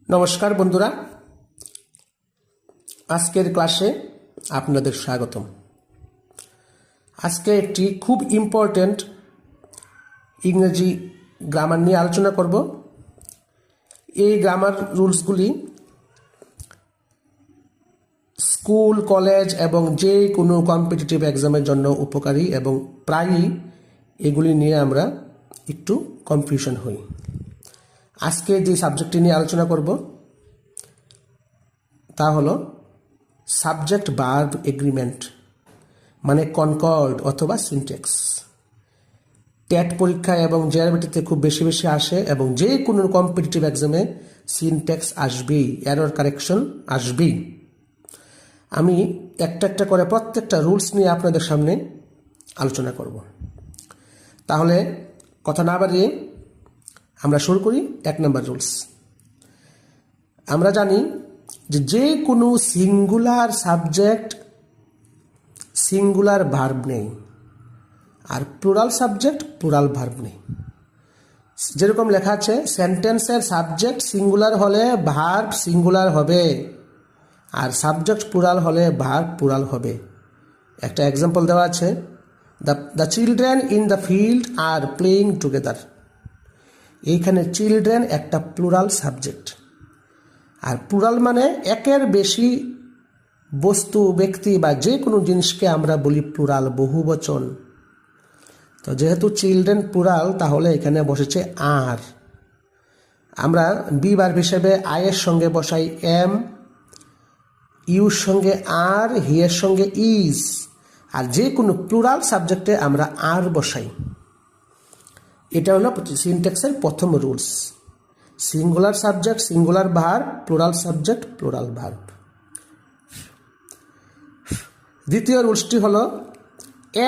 নমস্কার বন্ধুরা, আজকের ক্লাসে আপনাদের স্বাগতম। আজকে একটি খুব ইম্পর্ট্যান্ট ইংরেজি গ্রামার নিয়ে আলোচনা করব। এই গ্রামার রুলসগুলি স্কুল, কলেজ এবং যে কোনো কম্পিটিটিভ এক্সামের জন্য উপকারী এবং প্রায়ই এগুলি নিয়ে আমরা একটু কনফিউশন হই। আজকে যে সাবজেক্টটি নিয়ে আলোচনা করব তা হলো সাবজেক্ট ভার্ব এগ্রিমেন্ট, মানে কনকর্ড অথবা সিনট্যাক্স। টেট পরীক্ষা এবং জেআরবিটিতে খুব বেশি আসে এবং যে কোনো কম্পিটিটিভ এক্সামে সিনট্যাক্স আসবেই, এরর কারেকশন আসবেই। আমি একটা একটা করে প্রত্যেকটা রুলস নিয়ে আপনাদের সামনে আলোচনা করব। তাহলে কথা না বাড়িয়ে আমরা শুরু করি। 1 নম্বর রুলস। আমরা জানি যে কোনো সিঙ্গুলার সাবজেক্ট সিঙ্গুলার ভার্ব নেই, আর প্লুরাল সাবজেক্ট প্লুরাল ভার্ব নেই। যেরকম লেখা আছে, সেন্টেন্সের সাবজেক্ট সিঙ্গুলার হলে ভার্ব সিঙ্গুলার হবে, আর সাবজেক্ট প্লুরাল হলে ভার্ব প্লুরাল হবে। একটা এক্সাম্পল দেওয়া আছে, the children in the field are playing together. এইখানে চিলড্রেন একটা প্লুরাল সাবজেক্ট, আর প্লুরাল মানে একের বেশি বস্তু, ব্যক্তি বা যে কোনো জিনিসকে আমরা বলি প্লুরাল, বহুবচন। তো যেহেতু চিলড্রেন প্লুরাল, তাহলে এখানে বসেছে আর। আমরা বি ভার্ব হিসেবে আই এর সঙ্গে বসাই এম, ইউর সঙ্গে আর, হি এর সঙ্গে ইজ, আর যে কোনো প্লুরাল সাবজেক্টে আমরা আর বসাই। এটা হলো সিনট্যাক্সের প্রথম rules. Singular subject singular verb, plural subject plural verb. দ্বিতীয় রুলসটি হলো,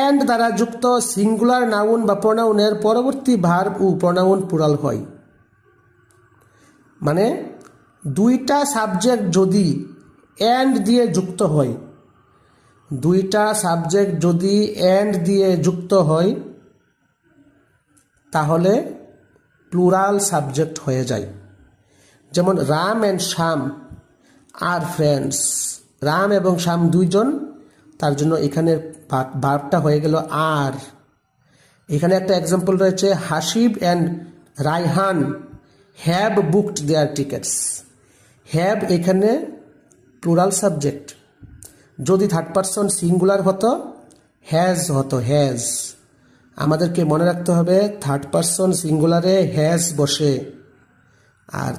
এন্ড দ্বারা যুক্ত সিঙ্গুলার নাউন বা প্রোনাউনের পরবর্তী ভার্ব ও প্রোনাউন প্লুরাল হয়। মানে দুইটা সাবজেক্ট যদি এন্ড দিয়ে যুক্ত হয়, দুইটা সাবজেক্ট যদি এন্ড দিয়ে যুক্ত হয়, তাহলে প্লুরাল সাবজেক্ট হয়ে যায়। যেমন Ram and Shyam are friends. Ram এবং শ্যাম দুইজন, তার জন্য এখানে ভার্বটা হয়ে গেল আর। এখানে একটা এক্সাম্পল রয়েছে, Hasib and Raihan have booked their tickets. Have এখানে প্লুরাল সাবজেক্ট। যদি থার্ড পারসন সিঙ্গুলার হতো, হ্যাজ হতো, হ্যাজ। আমাদেরকে মনে রাখতে হবে থার্ড পারসন সিঙ্গুলারে হ্যাজ বসে, আর